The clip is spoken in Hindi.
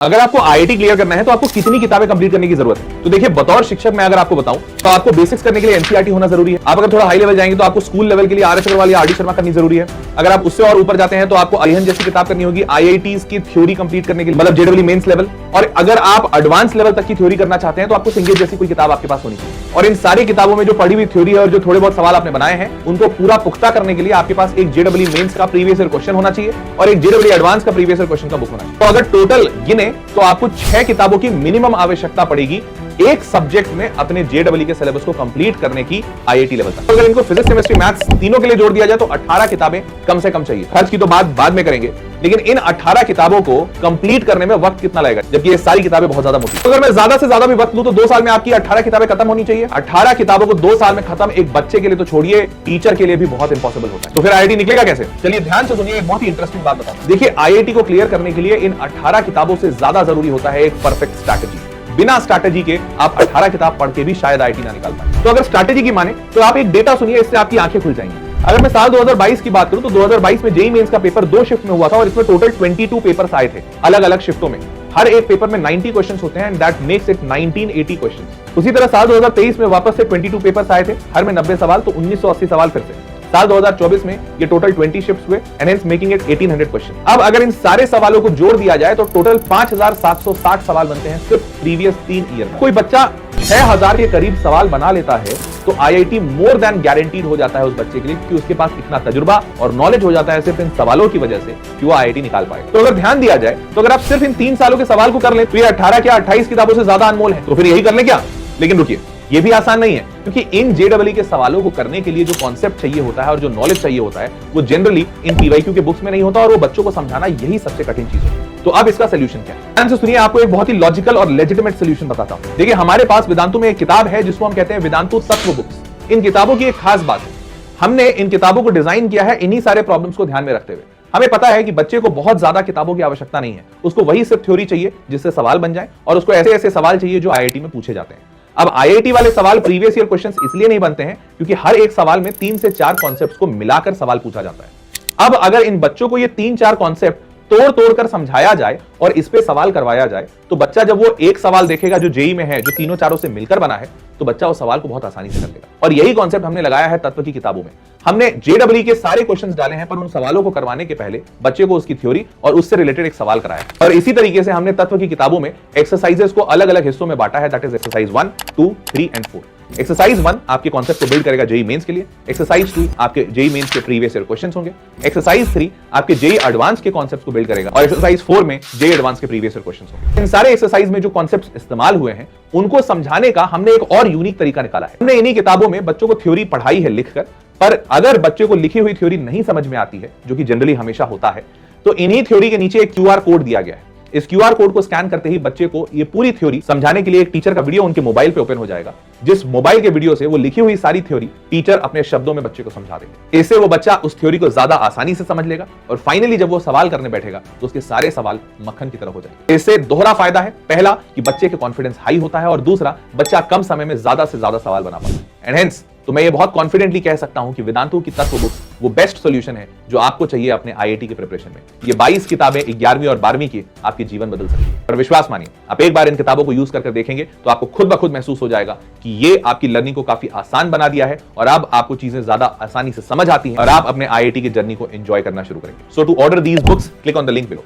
अगर आपको आईआईटी क्लियर करना है तो आपको कितनी किताबें कंप्लीट करने की जरूरत है? तो देखिए, बतौर शिक्षक मैं अगर आपको बताऊं तो आपको बेसिक्स करने के लिए एनसीईआरटी होना जरूरी है। आप अगर थोड़ा हाई लेवल जाएंगे तो आपको स्कूल लेवल के लिए आर एस अग्रवाल या आर डी शर्मा करनी जरूरी है। अगर आप उससे और ऊपर जाते हैं तो आपको अरिहंत जैसी किताब करनी होगी आईआईटीज की थ्योरी कंप्लीट करने के लिए, मतलब जेडब्ल्यू मेंस लेवल। और अगर आप एडवांस लेवल तक की थ्योरी करना चाहते हैं तो आपको सिंगेज जैसी कोई किताब आपके पास होनी चाहिए। और इन सारी किताबों में जो पढ़ी हुई थ्योरी है और जो थोड़े बहुत सवाल आपने बनाए हैं उनको पूरा पुख्ता करने के लिए आपके पास एक जेडब्ल्यू मेंस का प्रीवियस ईयर क्वेश्चन होना चाहिए और एक जेडब्ल्यू एडवांस का प्रीवियस ईयर क्वेश्चन का बुक होना चाहिए। तो अगर टोटल गिने तो आपको 6 किताबों की मिनिमम आवश्यकता पड़ेगी एक सब्जेक्ट में अपने जेडब्ल्यू के सिलेबस को कंप्लीट करने की आईआईटी लेवल तक। तो अगर इनको फिजिक्स, केमिस्ट्री, मैथ्स तीनों के लिए जोड़ दिया जाए तो 18 किताबें कम से कम चाहिए। खर्च की तो बात बाद में करेंगे, लेकिन इन 18 किताबों को कंप्लीट करने में वक्त कितना लगेगा, जबकि ये सारी किताबें बहुत ज्यादा मोटी। तो अगर मैं ज्यादा से ज्यादा भी वक्त लूं तो 2 साल में आपकी 18 किताबें खत्म होनी चाहिए। 18 किताबों को 2 साल में खत्म एक बच्चे के लिए तो छोड़िए, टीचर के लिए भी बहुत इंपॉसिबल होता है। तो फिर आईआईटी निकलेगा कैसे? चलिए ध्यान से सुनिए, एक बहुत ही इंटरेस्टिंग बात बताऊं। देखिए, आईआईटी को क्लियर करने के लिए इन 18 किताबों से ज्यादा जरूरी होता है एक परफेक्ट स्ट्रैटेजी। बिना स्ट्रैटेजी के आप 18 किताब पढ़ के भी शायद आईआईटी ना निकाल पाए। तो अगर स्ट्रैटेजी की माने तो आप एक डेटा सुनिए, इससे आपकी आंखें खुल जाएंगी। अगर मैं साल 2022 की बात करूं तो 2022 में जेईई मेंस का पेपर 2 शिफ्ट में हुआ था और इसमें टोटल 22 पेपर्स आए थे अलग अलग शिफ्टों में। हर एक पेपर में 90 क्वेश्चंस होते हैं and that makes it 1980 questions. उसी तरह साल 2023 में वापस से 22 पेपर्स आए थे, हर में 90 सवाल, तो 1980 सवाल फिर से। साल 2024 में ये टोटल 20 शिफ्ट्स हुए and hence making it 1800 question. अब अगर इन सारे सवालों को जोड़ दिया जाए तो टोटल 5760 सवाल बनते हैं सिर्फ प्रीवियस 3 ईयर में। कोई बच्चा 6000 के करीब सवाल बना लेता है तो आईआईटी मोर देन गारंटीड हो जाता है उस बच्चे के लिए, क्योंकि उसके पास इतना तजुर्बा और नॉलेज हो जाता है सिर्फ इन सवालों की वजह से कि वो आईआईटी निकाल पाए। तो अगर ध्यान दिया जाए तो अगर आप सिर्फ इन 3 सालों के सवाल को कर लें तो ये 18 क्या 28 किताबों से ज्यादा अनमोल है। तो फिर यही कर लें क्या? लेकिन रुकिए, ये भी आसान नहीं है, क्योंकि इन जेडब्ल्यू के सवालों को करने के लिए जो कॉन्सेप्ट चाहिए होता है और जो नॉलेज चाहिए होता है वो जनरली इन पीवाईक्यू के बुक्स में नहीं होता और वो बच्चों को समझाना यही सबसे कठिन चीज है। तो अब इसका सोल्यूशन क्या है? ध्यान से सुनिए, आपको एक बहुत ही लॉजिकल और लेजिटिमेट सोल्यूशन बताता हूं। देखिए, हमारे पास वेदांतु में एक किताब है जिसको हम कहते हैं वेदांतु तत्व बुक्स। इन किताबों की एक खास बात है, हमने इन किताबों को डिजाइन किया है इन्हीं सारे प्रॉब्लम्स को ध्यान में रखते हुए। हमें पता है कि बच्चे को बहुत ज्यादा किताबों की आवश्यकता नहीं है, उसको वही सिर्फ थ्योरी चाहिए जिससे सवाल बन जाए और उसको ऐसे ऐसे सवाल चाहिए जो आईआईटी में पूछे जाते हैं। अब आईआईटी वाले सवाल प्रीवियस ईयर क्वेश्चंस इसलिए नहीं बनते हैं क्योंकि हर एक सवाल में 3 से 4 कॉन्सेप्ट्स को मिलाकर सवाल पूछा जाता है। अब अगर इन बच्चों को ये 3-4 कॉन्सेप्ट तोड़ तोड़ कर समझाया जाए और इस पे सवाल करवाया जाए तो बच्चा जब वो एक सवाल देखेगा जो जेईई में है, जो तीनों चारों से मिलकर बना है, तो बच्चा उस सवाल को बहुत आसानी से कर लेगा। और यही कॉन्सेप्ट हमने लगाया है तत्व की किताबों में। हमने जेडब्ल्यू के सारे क्वेश्चंस डाले हैं, पर उन सवालों को करवाने के पहले बच्चे को उसकी थ्योरी और उससे रिलेटेड एक सवाल कराया। और इसी तरीके से हमने तत्व की किताबों में एक्सरसाइजेस को अलग अलग हिस्सों में बांटा है, that is exercise 1, 2, 3 and 4। Exercise 1 आपके कॉन्सेप्ट को बिल्ड करेगा जेईई मेंस के लिए। एक्सरसाइज 2 आपके जेईई मेंस के प्रीवियस ईयर क्वेश्चंस होंगे। एक्सरसाइज 3 आपके जेईई एडवांस के कॉन्सेप्ट्स को बिल्ड करेगा और एक्सरसाइज 4 में जेईई एडवांस के प्रीवियस ईयर क्वेश्चंस होंगे। इन सारे एक्सरसाइज में जो कॉन्सेप्ट्स इस्तेमाल हुए हैं उनको समझाने का हमने एक और यूनिक तरीका निकाला है। हमने इन्हीं किताबों में बच्चों को थ्योरी पढ़ाई है लिखकर, पर अगर बच्चे को लिखी हुई थ्योरी नहीं समझ में आती है, जो कि जनरली हमेशा होता है, तो इन्हीं थ्योरी के नीचे एक क्यूआर कोड दिया गया है। इस क्यूआर कोड को स्कैन करते ही बच्चे को ये पूरी थ्योरी समझाने के लिए एक टीचर का वीडियो उनके मोबाइल पे ओपन हो जाएगा, जिस मोबाइल के वीडियो से वो लिखी हुई सारी थ्योरी टीचर अपने शब्दों में बच्चे को समझा देंगे। इससे वो बच्चा उस थ्योरी को ज्यादा आसानी से समझ लेगा और फाइनली जब वो सवाल करने बैठेगा तो उसके सारे सवाल मक्खन की तरह हो जाएंगे। इससे दोहरा फायदा है, पहला कि बच्चे के कॉन्फिडेंस हाई होता है और दूसरा बच्चा कम समय में ज्यादा से ज्यादा सवाल बना पाता है। एंड हेंस तो मैं ये बहुत कॉन्फिडेंटली कह सकता हूं कि वेदांतु की तत्व बुक वो बेस्ट सॉल्यूशन है जो आपको चाहिए अपने आईआईटी के प्रिपरेशन में। ये 22 किताबें 11वीं और 12वीं की आपके जीवन बदल सकती है। पर विश्वास मानिए, आप एक बार इन किताबों को यूज करके देखेंगे तो आपको खुद ब खुद महसूस हो जाएगा कि ये आपकी लर्निंग को काफी आसान बना दिया है और अब आपको चीजें ज्यादा आसानी से समझ आती हैं और आप अपने आईआईटी की जर्नी को एंजॉय करना शुरू करेंगे। So to order these books click on the link below.